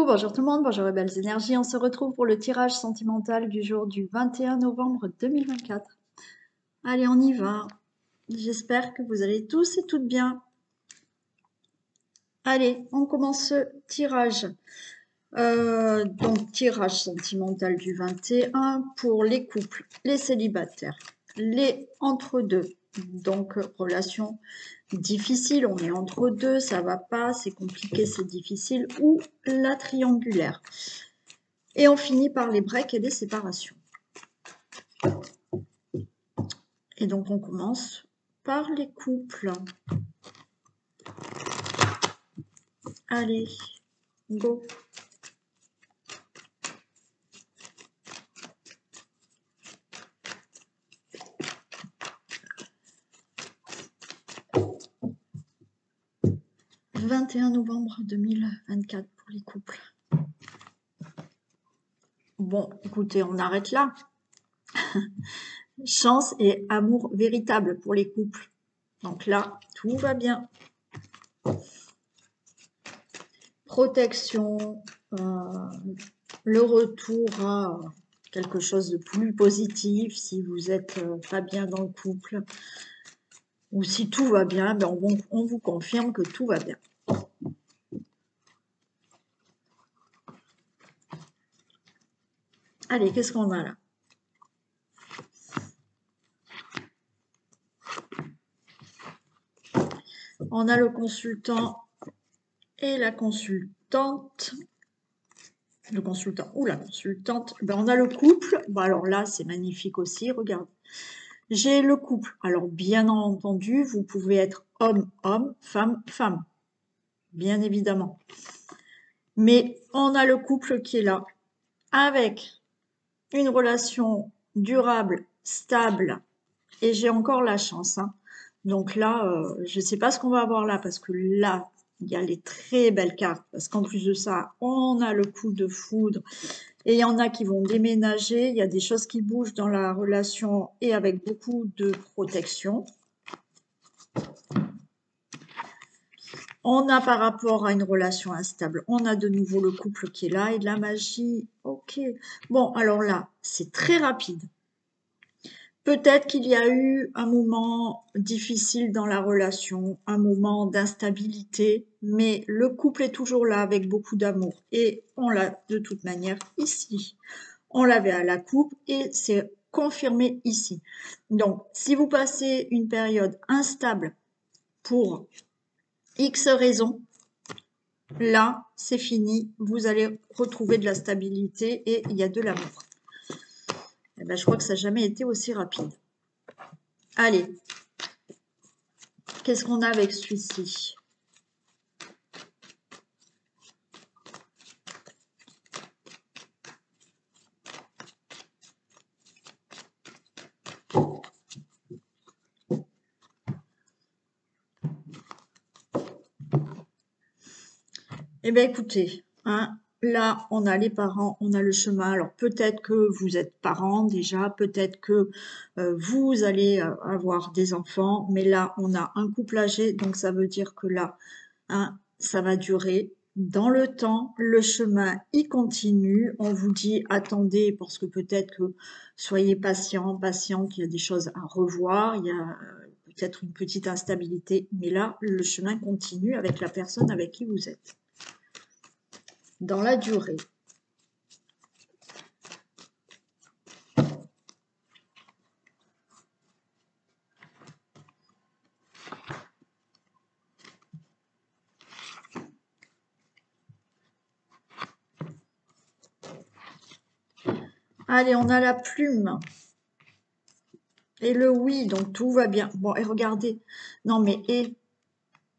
Bonjour tout le monde, bonjour les belles énergies. On se retrouve pour le tirage sentimental du jour du 21 novembre 2024. Allez, on y va. J'espère que vous allez tous et toutes bien. Allez, on commence ce tirage. Donc, tirage sentimental du 21 pour les couples, les célibataires, les entre-deux. Donc, relation difficile, on est entre deux, ça va pas, c'est compliqué, c'est difficile, ou la triangulaire. Et on finit par les breaks et les séparations. Et donc, on commence par les couples. Allez, go. « 21 novembre 2024 pour les couples. » Bon, écoutez, on arrête là. Chance et amour véritable pour les couples. Donc là, tout va bien. Protection, le retour à quelque chose de plus positif si vous n'êtes pas bien dans le couple. Ou si tout va bien, ben on vous confirme que tout va bien. Allez, qu'est-ce qu'on a là? On a le consultant et la consultante. Le consultant ou la consultante. Ben, on a le couple. Ben, alors là, c'est magnifique aussi. Regarde. J'ai le couple. Alors, bien entendu, vous pouvez être homme-homme, femme-femme. Bien évidemment. Mais on a le couple qui est là. Avec une relation durable, stable. Et j'ai encore la chance. Hein. Donc là, je ne sais pas ce qu'on va avoir là, parce que là, il y a les très belles cartes. Parce qu'en plus de ça, on a le coup de foudre. Et il y en a qui vont déménager. Il y a des choses qui bougent dans la relation et avec beaucoup de protection. On a par rapport à une relation instable, on a de nouveau le couple qui est là et de la magie. Ok. Bon, alors là, c'est très rapide. Peut-être qu'il y a eu un moment difficile dans la relation, un moment d'instabilité, mais le couple est toujours là avec beaucoup d'amour. Et on l'a de toute manière ici. On l'avait à la coupe et c'est confirmé ici. Donc, si vous passez une période instable pour X raisons, là, c'est fini. Vous allez retrouver de la stabilité et il y a de l'amour. Eh ben, je crois que ça n'a jamais été aussi rapide. Allez, qu'est-ce qu'on a avec celui-ci? Eh bien, écoutez, hein, là, on a les parents, on a le chemin. Alors, peut-être que vous êtes parents déjà, peut-être que vous allez avoir des enfants, mais là, on a un couple âgé, donc ça veut dire que là, hein, ça va durer dans le temps. Le chemin, il continue. On vous dit, attendez, parce que peut-être que soyez patient, patiente, il y a des choses à revoir, il y a peut-être une petite instabilité, mais là, le chemin continue avec la personne avec qui vous êtes. Dans la durée. Allez, on a la plume. Et le oui, donc tout va bien. Bon, et regardez. Non, mais et.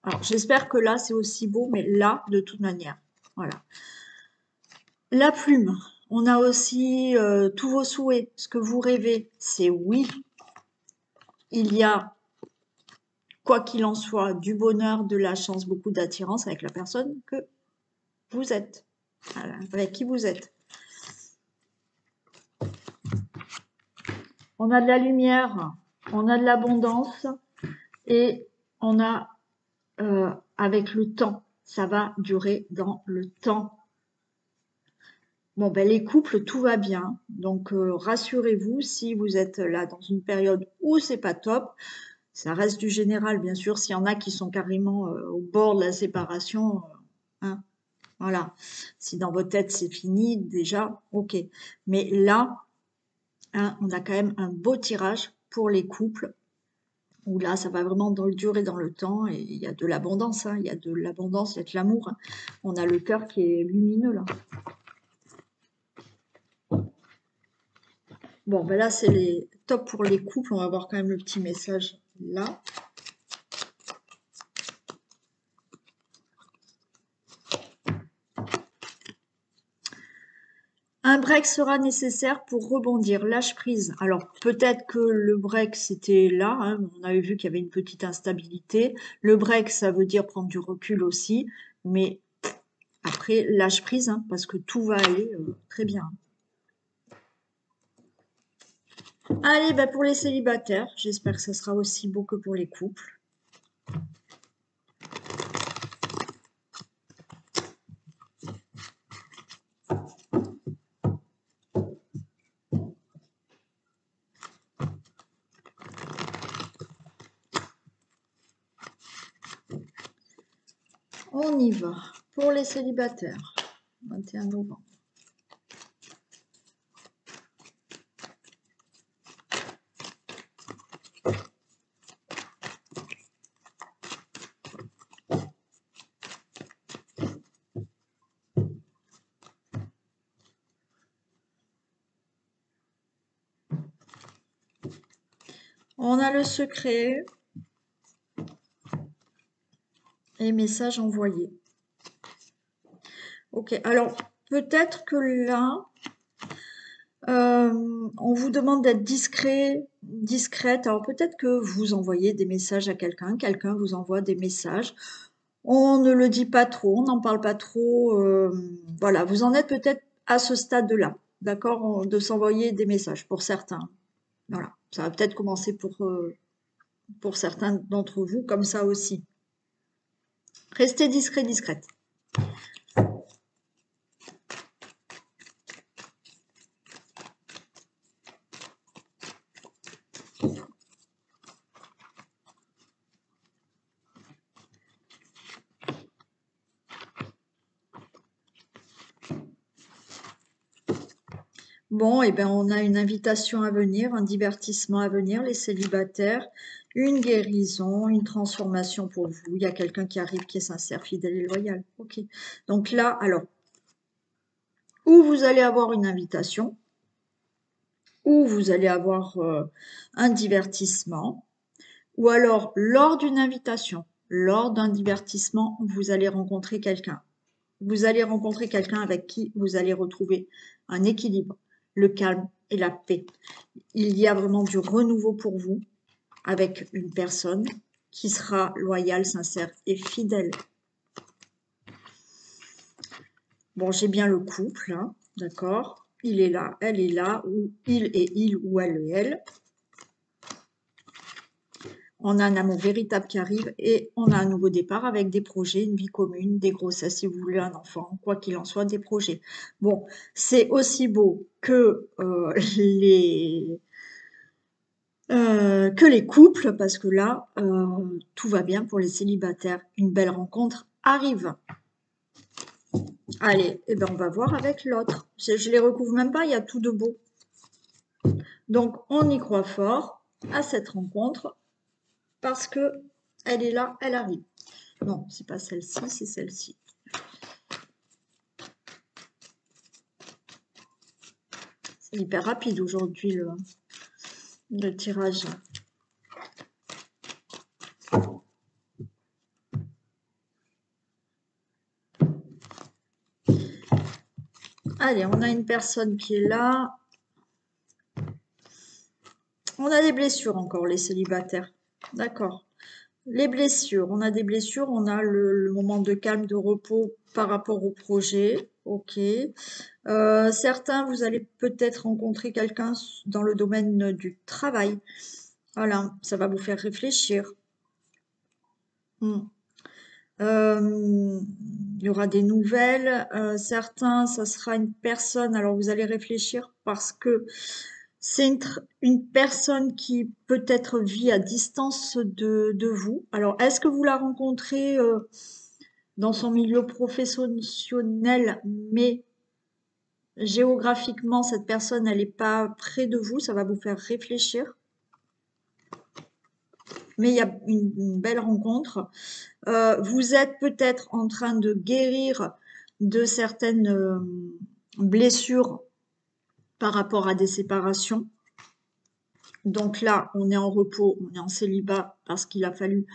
Alors, j'espère que là, c'est aussi beau, mais là, de toute manière. Voilà. La plume. On a aussi tous vos souhaits. Ce que vous rêvez, c'est oui. Il y a, quoi qu'il en soit, du bonheur, de la chance, beaucoup d'attirance avec la personne que vous êtes. Voilà, avec qui vous êtes. On a de la lumière, on a de l'abondance et on a avec le temps, ça va durer dans le temps. Bon, ben, les couples, tout va bien. Donc, rassurez-vous, si vous êtes là dans une période où c'est pas top, ça reste du général, bien sûr. S'il y en a qui sont carrément au bord de la séparation, hein, voilà. Si dans votre tête c'est fini, déjà, ok. Mais là, hein, on a quand même un beau tirage pour les couples, où là, ça va vraiment durer dans le temps, et il y a de l'abondance, hein, il y a de l'abondance, il y a de l'amour, hein. On a le cœur qui est lumineux, là. Bon, ben là, c'est les top pour les couples. On va voir quand même le petit message là. Un break sera nécessaire pour rebondir. Lâche prise. Alors, peut-être que le break, c'était là, hein. On avait vu qu'il y avait une petite instabilité. Le break, ça veut dire prendre du recul aussi. Mais après, lâche prise, hein, parce que tout va aller très bien. Allez, bah pour les célibataires, j'espère que ça sera aussi beau que pour les couples. On y va. Pour les célibataires, 21 novembre. On a le secret et message envoyé. Ok, alors peut-être que là, on vous demande d'être discret, discrète. Alors peut-être que vous envoyez des messages à quelqu'un, quelqu'un vous envoie des messages. On ne le dit pas trop, on n'en parle pas trop. Voilà, vous en êtes peut-être à ce stade-là, d'accord, de s'envoyer des messages pour certains. Voilà, ça va peut-être commencer pour certains d'entre vous comme ça aussi. Restez discret, discrète. Bon, et ben on a une invitation à venir, un divertissement à venir, les célibataires, une guérison, une transformation pour vous. Il y a quelqu'un qui arrive qui est sincère, fidèle et loyal. Ok. Donc là, alors, où vous allez avoir une invitation, ou vous allez avoir un divertissement, ou alors lors d'une invitation, lors d'un divertissement, vous allez rencontrer quelqu'un. Vous allez rencontrer quelqu'un avec qui vous allez retrouver un équilibre, le calme et la paix. Il y a vraiment du renouveau pour vous avec une personne qui sera loyale, sincère et fidèle. Bon, j'ai bien le couple, hein, d'accord? Il est là, elle est là, ou il ou elle et elle. On a un amour véritable qui arrive et on a un nouveau départ avec des projets, une vie commune, des grossesses si vous voulez un enfant, quoi qu'il en soit, des projets. Bon, c'est aussi beau que les couples, parce que là, tout va bien pour les célibataires. Une belle rencontre arrive. Allez, eh ben on va voir avec l'autre. Je les recouvre même pas, il y a tout de beau. Donc, on y croit fort à cette rencontre parce que elle est là, elle arrive. Non, c'est pas celle-ci, c'est celle-ci. C'est hyper rapide aujourd'hui le tirage. Allez, on a une personne qui est là. On a des blessures encore, les célibataires. D'accord. Les blessures, on a des blessures, on a le moment de calme, de repos par rapport au projet. Ok. Certains, vous allez peut-être rencontrer quelqu'un dans le domaine du travail. Voilà, ça va vous faire réfléchir. Hmm. Il y aura des nouvelles. Certains, ça sera une personne, alors vous allez réfléchir parce que c'est une personne qui peut-être vit à distance de vous. Alors, est-ce que vous la rencontrez dans son milieu professionnel, mais géographiquement, cette personne, elle n'est pas près de vous, ça va vous faire réfléchir. Mais il y a une belle rencontre. Vous êtes peut-être en train de guérir de certaines blessures par rapport à des séparations. Donc là, on est en repos, on est en célibat parce qu'il a fallu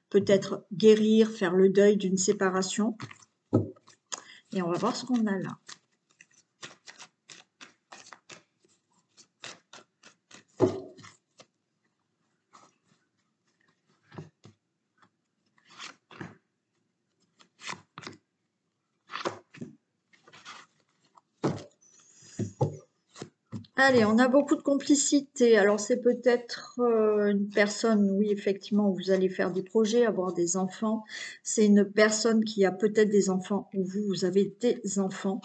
peut-être guérir, faire le deuil d'une séparation. Et on va voir ce qu'on a là. Allez, on a beaucoup de complicité. Alors c'est peut-être une personne, oui, effectivement, où vous allez faire des projets, avoir des enfants. C'est une personne qui a peut-être des enfants ou vous avez des enfants.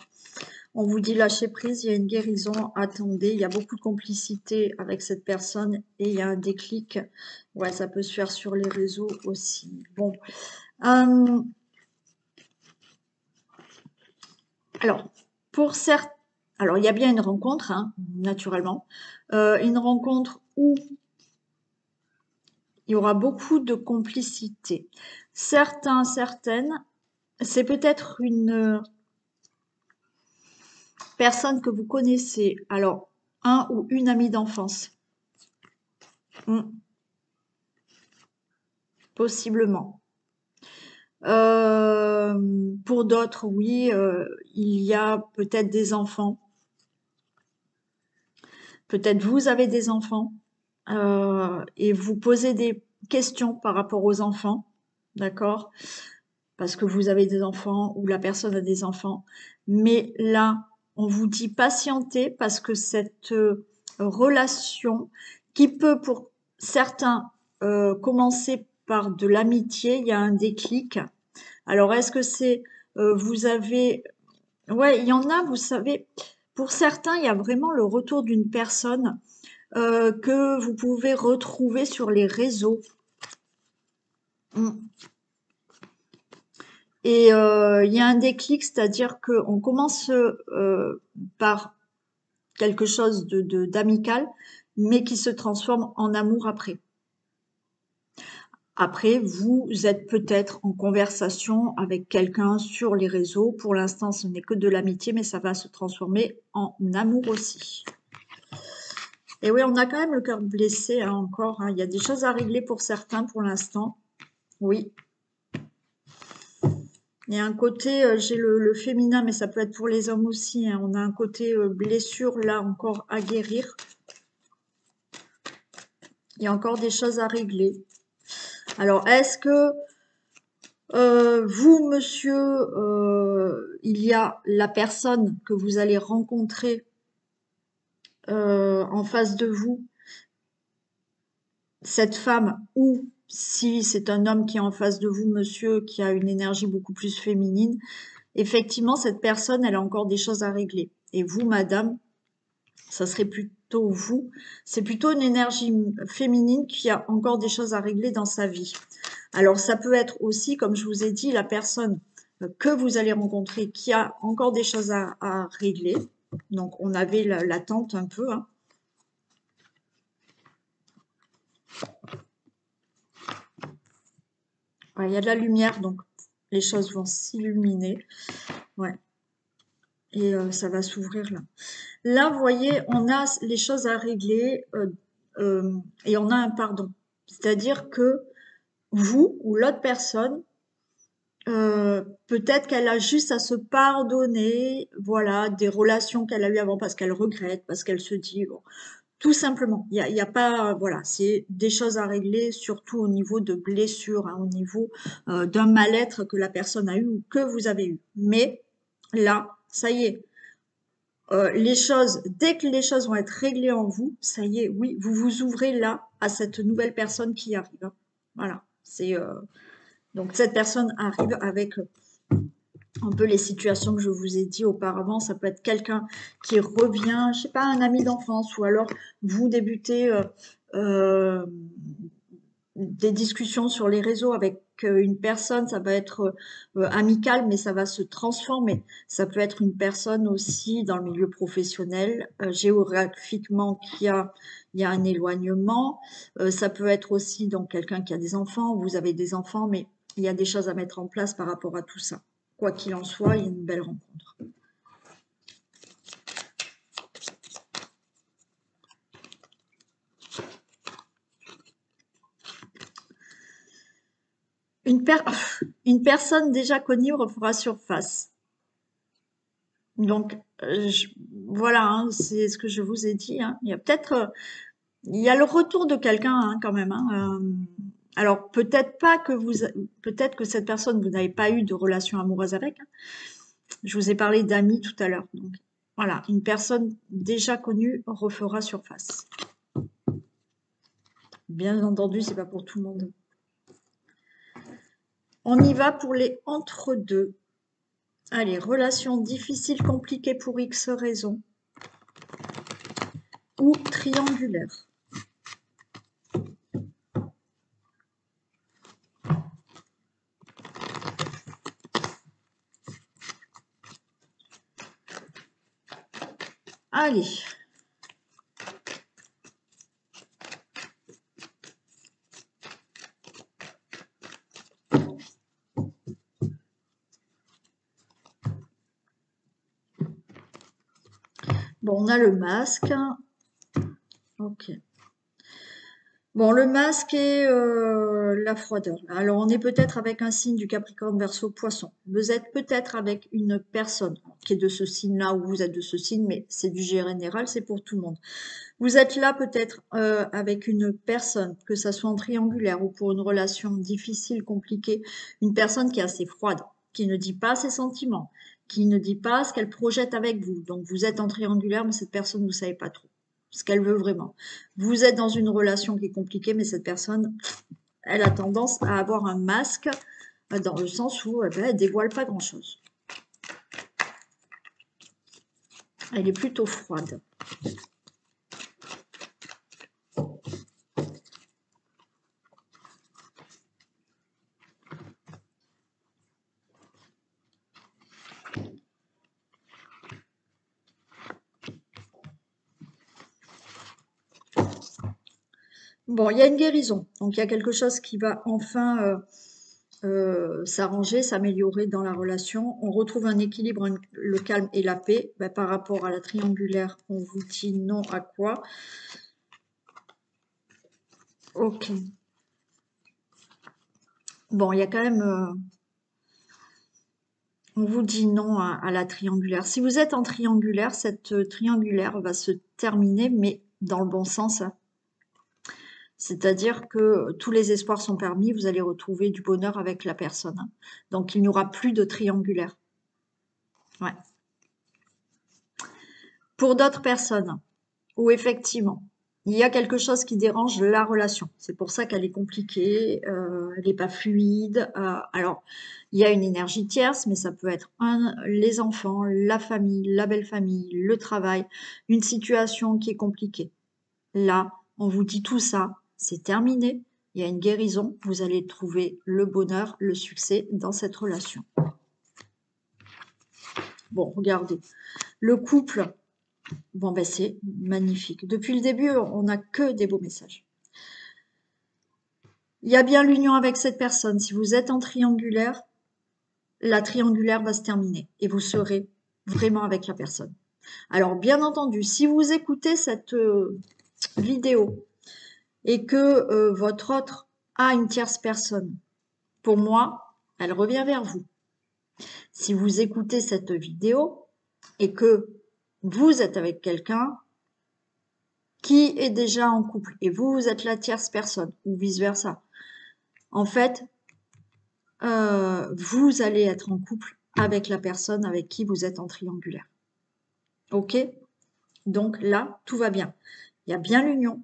On vous dit lâcher prise, il y a une guérison, attendez, il y a beaucoup de complicité avec cette personne et il y a un déclic. Ouais, ça peut se faire sur les réseaux aussi. Bon. Alors, pour certains, alors il y a bien une rencontre, hein, naturellement. Une rencontre où il y aura beaucoup de complicité. Certains, certaines, c'est peut-être une personne que vous connaissez. Alors, un ou une amie d'enfance. Possiblement. Pour d'autres, oui, il y a peut-être des enfants. Peut-être vous avez des enfants et vous posez des questions par rapport aux enfants, d'accord? Parce que vous avez des enfants ou la personne a des enfants. Mais là, on vous dit patientez parce que cette relation qui peut pour certains commencer par de l'amitié, il y a un déclic. Alors, est-ce que c'est, vous avez, ouais, il y en a, vous savez, pour certains, il y a vraiment le retour d'une personne que vous pouvez retrouver sur les réseaux. Et il y a un déclic, c'est-à-dire qu'on commence par quelque chose d'amical, mais qui se transforme en amour après. Après, vous êtes peut-être en conversation avec quelqu'un sur les réseaux. Pour l'instant, ce n'est que de l'amitié, mais ça va se transformer en amour aussi. Et oui, on a quand même le cœur blessé hein, encore. Hein. Il y a des choses à régler pour certains pour l'instant. Oui. Il y a un côté, j'ai le féminin, mais ça peut être pour les hommes aussi. Hein. On a un côté blessure là encore à guérir. Il y a encore des choses à régler. Alors, est-ce que vous, monsieur, il y a la personne que vous allez rencontrer en face de vous, cette femme, ou si c'est un homme qui est en face de vous, monsieur, qui a une énergie beaucoup plus féminine, effectivement, cette personne, elle a encore des choses à régler. Et vous, madame, ça serait plutôt vous, c'est plutôt une énergie féminine qui a encore des choses à régler dans sa vie. Alors, ça peut être aussi, comme je vous ai dit, la personne que vous allez rencontrer qui a encore des choses à régler. Donc, on avait l'attente un peu. Hein. Ouais, il y a de la lumière, donc les choses vont s'illuminer. Ouais. Et ça va s'ouvrir là. Là, vous voyez, on a les choses à régler et on a un pardon. C'est-à-dire que vous ou l'autre personne, peut-être qu'elle a juste à se pardonner, voilà, des relations qu'elle a eues avant parce qu'elle regrette, parce qu'elle se dit, bon, tout simplement, il y a pas, voilà, c'est des choses à régler, surtout au niveau de blessures, hein, au niveau d'un mal-être que la personne a eu ou que vous avez eu. Mais là, ça y est, les choses, dès que les choses vont être réglées en vous, ça y est, oui, vous vous ouvrez là à cette nouvelle personne qui arrive. Hein. Voilà, c'est Donc, cette personne arrive avec un peu les situations que je vous ai dit auparavant. Ça peut être quelqu'un qui revient, je sais pas, un ami d'enfance, ou alors vous débutez des discussions sur les réseaux avec une personne, ça va être amical, mais ça va se transformer. Ça peut être une personne aussi dans le milieu professionnel, géographiquement, il y a un éloignement. Ça peut être aussi donc quelqu'un qui a des enfants, vous avez des enfants, mais il y a des choses à mettre en place par rapport à tout ça. Quoi qu'il en soit, il y a une belle rencontre. Une, une personne déjà connue refera surface. Donc, voilà, hein, c'est ce que je vous ai dit. Hein. Il y a peut-être, il y a le retour de quelqu'un hein, quand même. Hein. Alors, peut-être pas que peut-être que cette personne, vous n'avez pas eu de relation amoureuse avec. Hein. Je vous ai parlé d'amis tout à l'heure. Donc, voilà, une personne déjà connue refera surface. Bien entendu, c'est pas pour tout le monde. On y va pour les entre-deux. Allez, relation difficile, compliquée pour X raisons. Ou triangulaire. Allez. Bon, on a le masque. Ok. Bon, le masque et la froideur. Alors, on est peut-être avec un signe du Capricorne Verseau Poisson. Vous êtes peut-être avec une personne qui est de ce signe-là ou vous êtes de ce signe, mais c'est du général, c'est pour tout le monde. Vous êtes là peut-être avec une personne, que ça soit en triangulaire ou pour une relation difficile, compliquée, une personne qui est assez froide, qui ne dit pas ses sentiments, qui ne dit pas ce qu'elle projette avec vous. Donc, vous êtes en triangulaire, mais cette personne, vous ne savez pas trop ce qu'elle veut vraiment. Vous êtes dans une relation qui est compliquée, mais cette personne, elle a tendance à avoir un masque dans le sens où elle dévoile pas grand-chose. Elle est plutôt froide. Bon, il y a une guérison, donc il y a quelque chose qui va enfin s'arranger, s'améliorer dans la relation. On retrouve un équilibre, le calme et la paix. Ben, par rapport à la triangulaire, on vous dit non à quoi? Ok. Bon, il y a quand même... on vous dit non à la triangulaire. Si vous êtes en triangulaire, cette triangulaire va se terminer, mais dans le bon sens. Hein. C'est-à-dire que tous les espoirs sont permis, vous allez retrouver du bonheur avec la personne. Hein. Donc, il n'y aura plus de triangulaire. Ouais. Pour d'autres personnes, où effectivement, il y a quelque chose qui dérange la relation. C'est pour ça qu'elle est compliquée, elle n'est pas fluide. Alors, il y a une énergie tierce, mais ça peut être les enfants, la famille, la belle famille, le travail, une situation qui est compliquée. Là, on vous dit tout ça, c'est terminé. Il y a une guérison, vous allez trouver le bonheur, le succès dans cette relation. Bon, regardez, le couple, bon, ben c'est magnifique. Depuis le début, on n'a que des beaux messages. Il y a bien l'union avec cette personne. Si vous êtes en triangulaire, la triangulaire va se terminer et vous serez vraiment avec la personne. Alors, bien entendu, si vous écoutez cette vidéo et que votre autre a une tierce personne, pour moi, elle revient vers vous. Si vous écoutez cette vidéo et que vous êtes avec quelqu'un qui est déjà en couple et vous êtes la tierce personne ou vice-versa, en fait, vous allez être en couple avec la personne avec qui vous êtes en triangulaire. Ok? Donc là, tout va bien. Il y a bien l'union.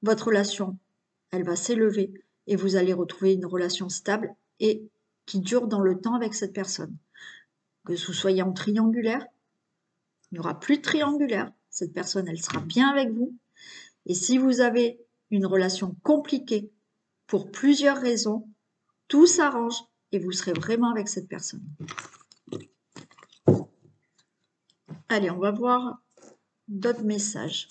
Votre relation, elle va s'élever et vous allez retrouver une relation stable et qui dure dans le temps avec cette personne. Que vous soyez en triangulaire, il n'y aura plus de triangulaire. Cette personne, elle sera bien avec vous. Et si vous avez une relation compliquée pour plusieurs raisons, tout s'arrange et vous serez vraiment avec cette personne. Allez, on va voir d'autres messages.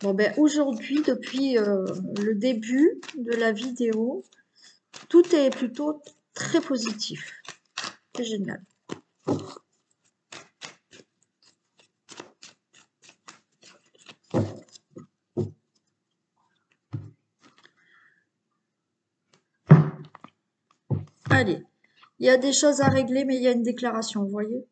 Bon, ben aujourd'hui, depuis le début de la vidéo, tout est plutôt très positif. C'est génial. Allez, il y a des choses à régler, mais il y a une déclaration, vous voyez?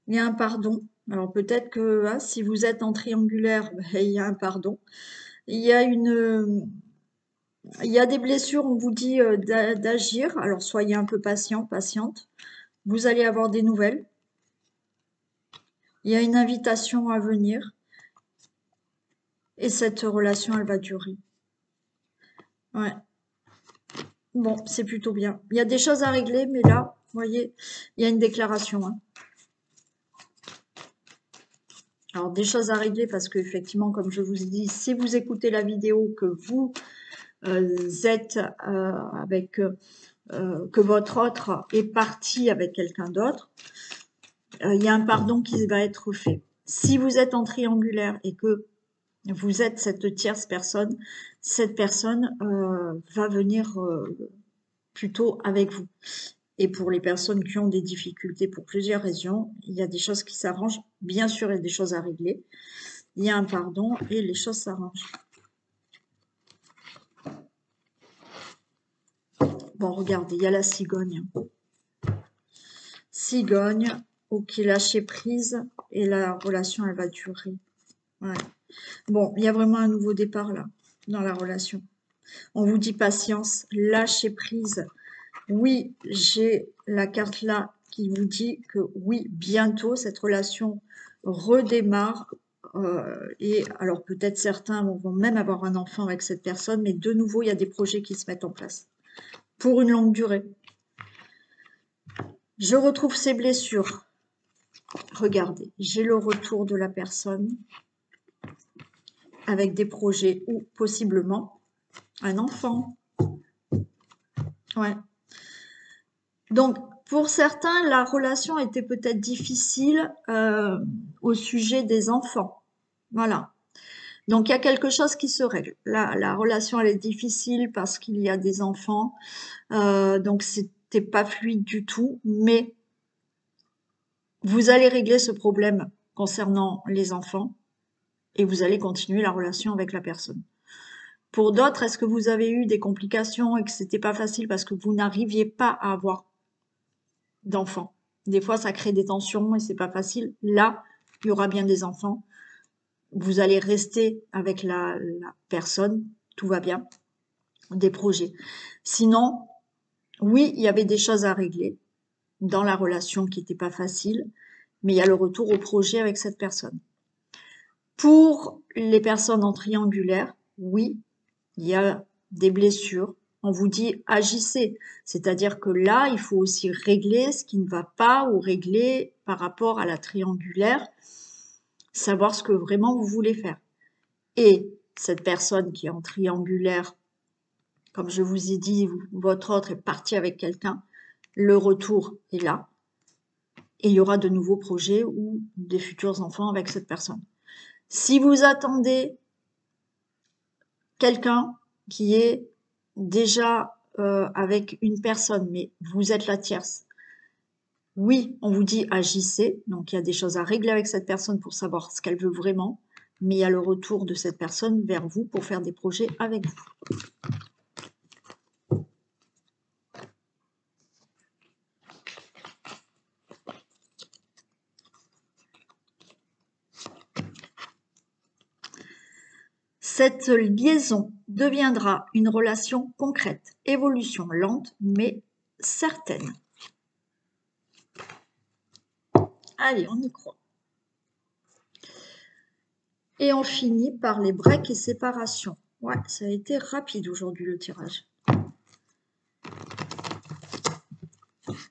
Il y a un pardon. Alors peut-être que hein, si vous êtes en triangulaire, ben, il y a un pardon. Il y a des blessures, on vous dit d'agir. Alors soyez un peu patient, patiente. Vous allez avoir des nouvelles. Il y a une invitation à venir. Et cette relation, elle va durer. Ouais. Bon, c'est plutôt bien. Il y a des choses à régler, mais là, vous voyez, il y a une déclaration. Hein. Alors, des choses à régler parce qu'effectivement, comme je vous ai dit, si vous écoutez la vidéo, que vous êtes avec... que votre autre est parti avec quelqu'un d'autre, il y a un pardon qui va être fait. Si vous êtes en triangulaire et que vous êtes cette tierce personne, cette personne va venir plutôt avec vous. Et pour les personnes qui ont des difficultés pour plusieurs raisons, il y a des choses qui s'arrangent. Bien sûr, il y a des choses à régler. Il y a un pardon et les choses s'arrangent. Bon, regardez, il y a la cigogne. Cigogne, ok, lâcher prise et la relation, elle va durer. Ouais. Bon, il y a vraiment un nouveau départ là, dans la relation. On vous dit patience, lâcher prise. Oui, j'ai la carte là qui vous dit que oui, bientôt, cette relation redémarre. Et alors peut-être certains vont même avoir un enfant avec cette personne, mais de nouveau, il y a des projets qui se mettent en place pour une longue durée. Je retrouve ces blessures. Regardez, j'ai le retour de la personne avec des projets ou possiblement un enfant. Ouais. Donc, pour certains, la relation était peut-être difficile au sujet des enfants. Voilà. Donc, il y a quelque chose qui se règle. La relation, elle est difficile parce qu'il y a des enfants. Donc, c'était pas fluide du tout. Mais vous allez régler ce problème concernant les enfants et vous allez continuer la relation avec la personne. Pour d'autres, est-ce que vous avez eu des complications et que c'était pas facile parce que vous n'arriviez pas à avoir d'enfants? Des fois, ça crée des tensions et c'est pas facile. Là, il y aura bien des enfants. Vous allez rester avec la personne, tout va bien. Des projets. Sinon, oui, il y avait des choses à régler dans la relation qui n'étaient pas faciles, mais il y a le retour au projet avec cette personne. Pour les personnes en triangulaire, oui, il y a des blessures. On vous dit agissez, c'est-à-dire que là, il faut aussi régler ce qui ne va pas ou régler par rapport à la triangulaire, savoir ce que vraiment vous voulez faire. Et cette personne qui est en triangulaire, comme je vous ai dit, votre autre est parti avec quelqu'un, le retour est là. Et il y aura de nouveaux projets ou des futurs enfants avec cette personne. Si vous attendez quelqu'un qui est déjà avec une personne, mais vous êtes la tierce, oui, on vous dit agissez, donc il y a des choses à régler avec cette personne pour savoir ce qu'elle veut vraiment, mais il y a le retour de cette personne vers vous pour faire des projets avec vous. Cette liaison deviendra une relation concrète, évolution lente mais certaine. Allez, on y croit. Et on finit par les breaks et séparations. Ouais, ça a été rapide aujourd'hui le tirage.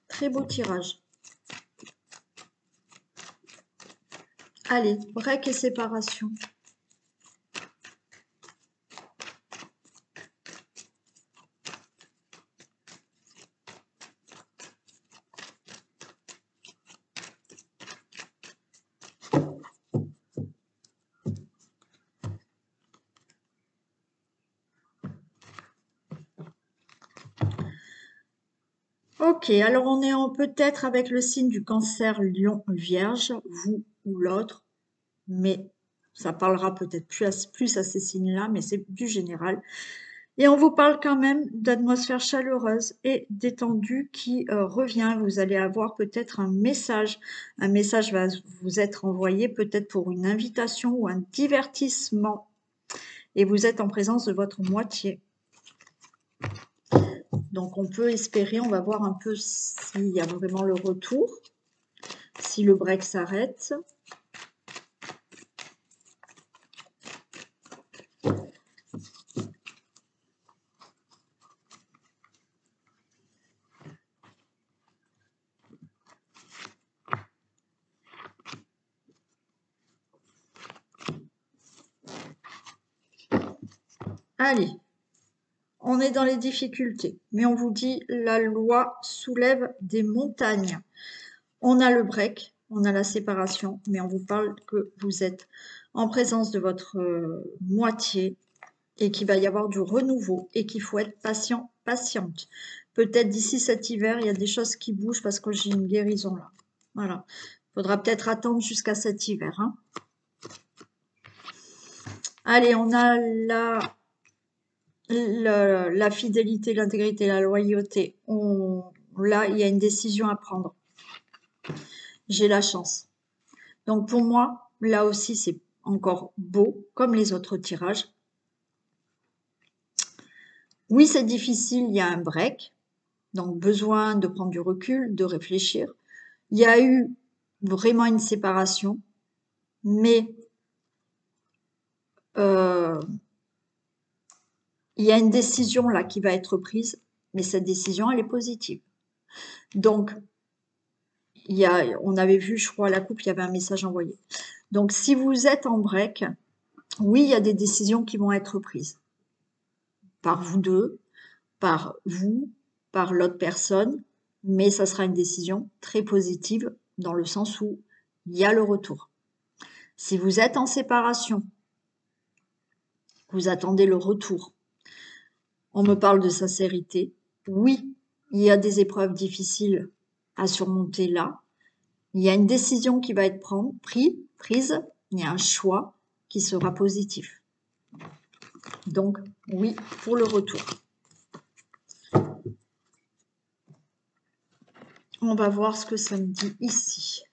Très beau tirage. Allez, break et séparation. Ok, alors on est peut-être avec le signe du cancer lion vierge, vous ou l'autre, mais ça parlera peut-être plus à ces signes-là, mais c'est du général. Et on vous parle quand même d'atmosphère chaleureuse et détendue qui revient. Vous allez avoir peut-être un message. Un message va vous être envoyé peut-être pour une invitation ou un divertissement. Et vous êtes en présence de votre moitié. Donc on peut espérer, on va voir un peu s'il y a vraiment le retour, si le break s'arrête. Allez, on est dans les difficultés, mais on vous dit la loi soulève des montagnes. On a le break, on a la séparation, mais on vous parle que vous êtes en présence de votre moitié et qu'il va y avoir du renouveau et qu'il faut être patient, patiente. Peut-être d'ici cet hiver, il y a des choses qui bougent parce que j'ai une guérison là. Voilà. Il faudra peut-être attendre jusqu'à cet hiver. Hein. Allez, on a la fidélité, l'intégrité, la loyauté. Là, il y a une décision à prendre. J'ai la chance. Donc pour moi, là aussi, c'est encore beau, comme les autres tirages. Oui, c'est difficile, il y a un break, donc besoin de prendre du recul, de réfléchir. Il y a eu vraiment une séparation, mais il y a une décision là qui va être prise, mais cette décision, elle est positive. Donc, on avait vu, je crois, à la coupe, il y avait un message envoyé. Donc, si vous êtes en break, oui, il y a des décisions qui vont être prises par vous deux, par vous, par l'autre personne, mais ça sera une décision très positive dans le sens où il y a le retour. Si vous êtes en séparation, vous attendez le retour. On me parle de sincérité. Oui, il y a des épreuves difficiles à surmonter là. Il y a une décision qui va être prise. Il y a un choix qui sera positif. Donc, oui, pour le retour. On va voir ce que ça me dit ici.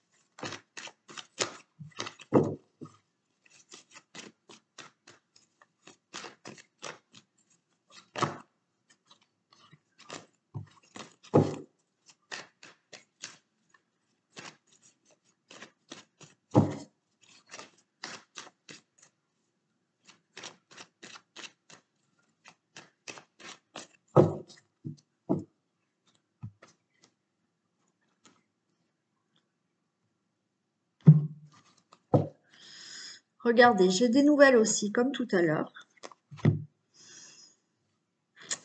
Regardez, j'ai des nouvelles aussi, comme tout à l'heure.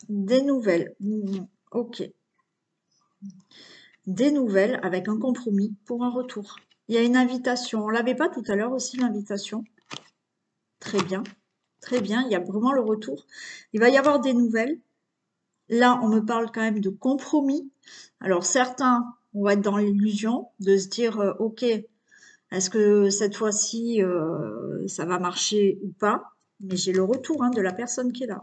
Des nouvelles. Ok. Des nouvelles avec un compromis pour un retour. Il y a une invitation. On l'avait pas tout à l'heure aussi, l'invitation. Très bien. Très bien. Il y a vraiment le retour. Il va y avoir des nouvelles. Là, on me parle quand même de compromis. Alors, certains, on va être dans l'illusion de se dire, OK, est-ce que cette fois-ci, ça va marcher ou pas? Mais j'ai le retour de la personne qui est là.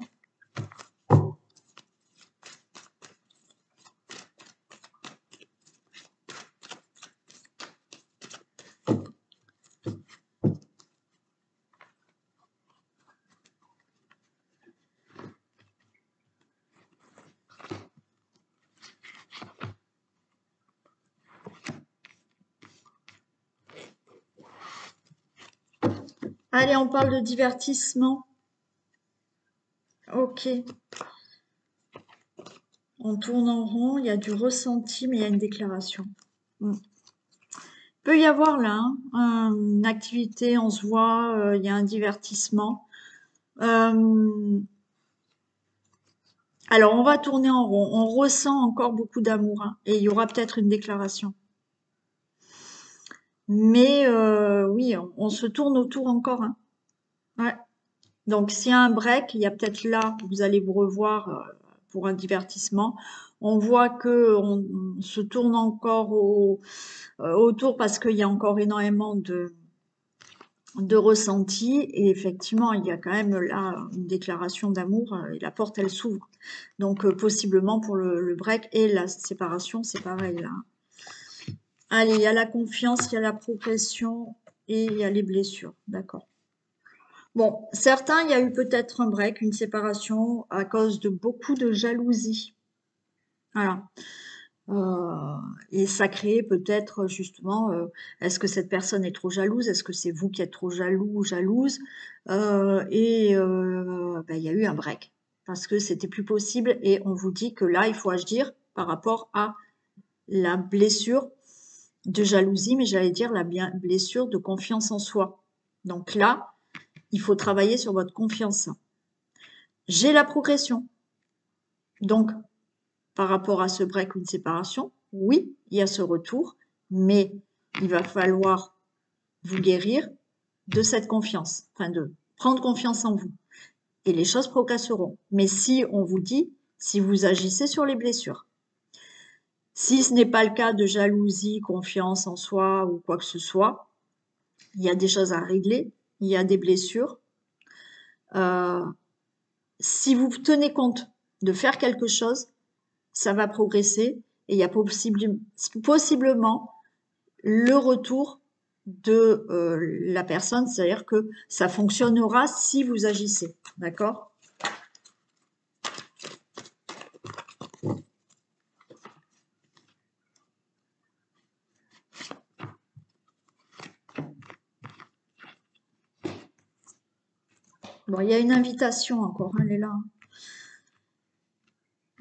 Allez, on parle de divertissement. Ok. On tourne en rond, il y a du ressenti, mais il y a une déclaration. Il peut y avoir là une activité, on se voit, il y a un divertissement. Alors, on va tourner en rond. On ressent encore beaucoup d'amour, hein, et il y aura peut-être une déclaration. Mais oui, on se tourne autour encore. Hein. Ouais. Donc, s'il y a un break, il y a peut-être là, vous allez vous revoir pour un divertissement. On voit que on se tourne encore autour parce qu'il y a encore énormément de ressenti. Et effectivement, il y a quand même là une déclaration d'amour et la porte, elle s'ouvre. Donc, possiblement pour le break et la séparation, c'est pareil là. Allez, il y a la confiance, il y a la progression et il y a les blessures. D'accord. Bon, certains, il y a eu peut-être un break, une séparation à cause de beaucoup de jalousie. Voilà. Et ça crée peut-être justement, est-ce que cette personne est trop jalouse? Est-ce que c'est vous qui êtes trop jaloux ou jalouse? Ben, il y a eu un break parce que c'était plus possible et on vous dit que là, il faut agir par rapport à la blessure de jalousie, mais j'allais dire la blessure de confiance en soi. Donc là, il faut travailler sur votre confiance. J'ai la progression. Donc, par rapport à ce break ou une séparation, oui, il y a ce retour, mais il va falloir vous guérir de cette confiance, enfin de prendre confiance en vous. Et les choses progresseront. Mais si on vous dit, si vous agissez sur les blessures, si ce n'est pas le cas de jalousie, confiance en soi ou quoi que ce soit, il y a des choses à régler, il y a des blessures. Si vous tenez compte de faire quelque chose, ça va progresser et il y a possiblement le retour de la personne, c'est-à-dire que ça fonctionnera si vous agissez, d'accord? Bon, il y a une invitation encore, hein, elle est là. Hein.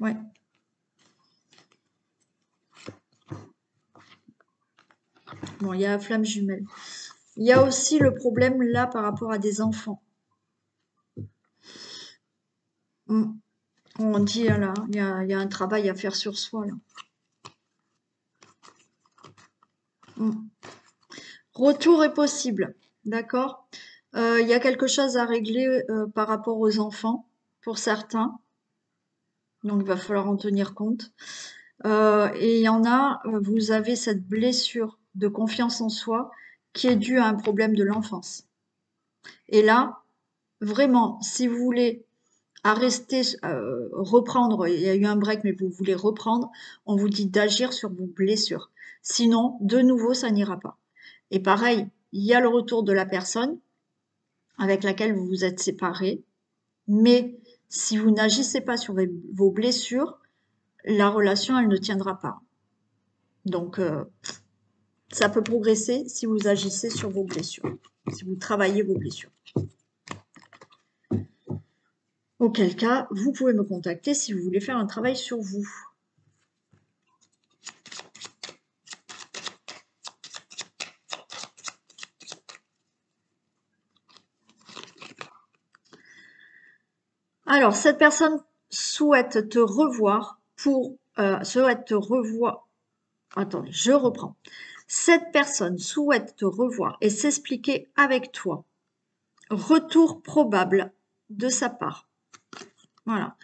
Ouais. Bon, il y a la flamme jumelle. Il y a aussi le problème là par rapport à des enfants. On dit là, il y a un travail à faire sur soi là. Retour est possible, d'accord? Il y a quelque chose à régler par rapport aux enfants pour certains, donc il va falloir en tenir compte. Et il y en a, vous avez cette blessure de confiance en soi qui est due à un problème de l'enfance. Et là, vraiment, si vous voulez reprendre, il y a eu un break, mais vous voulez reprendre, on vous dit d'agir sur vos blessures. Sinon, de nouveau, ça n'ira pas. Et pareil, il y a le retour de la personne avec laquelle vous vous êtes séparés, mais si vous n'agissez pas sur vos blessures, la relation, elle ne tiendra pas. Donc, ça peut progresser si vous agissez sur vos blessures, si vous travaillez vos blessures. Auquel cas, vous pouvez me contacter si vous voulez faire un travail sur vous. Alors, cette personne souhaite te revoir Attendez, je reprends. Cette personne souhaite te revoir et s'expliquer avec toi. Retour probable de sa part. Voilà.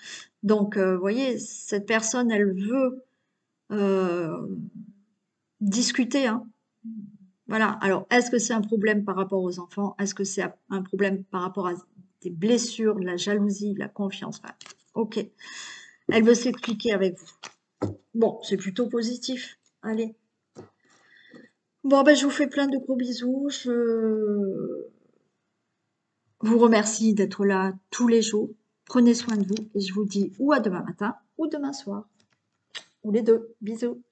Donc, vous voyez, cette personne, elle veut discuter. Hein. Voilà. Alors, est-ce que c'est un problème par rapport aux enfants? Est-ce que c'est un problème par rapport à des blessures, la jalousie, la confiance? Voilà. Ok. Elle veut s'expliquer avec vous. Bon, c'est plutôt positif. Allez. Bon, ben, je vous fais plein de gros bisous. Je vous remercie d'être là tous les jours. Prenez soin de vous et je vous dis ou à demain matin ou demain soir. Ou les deux. Bisous.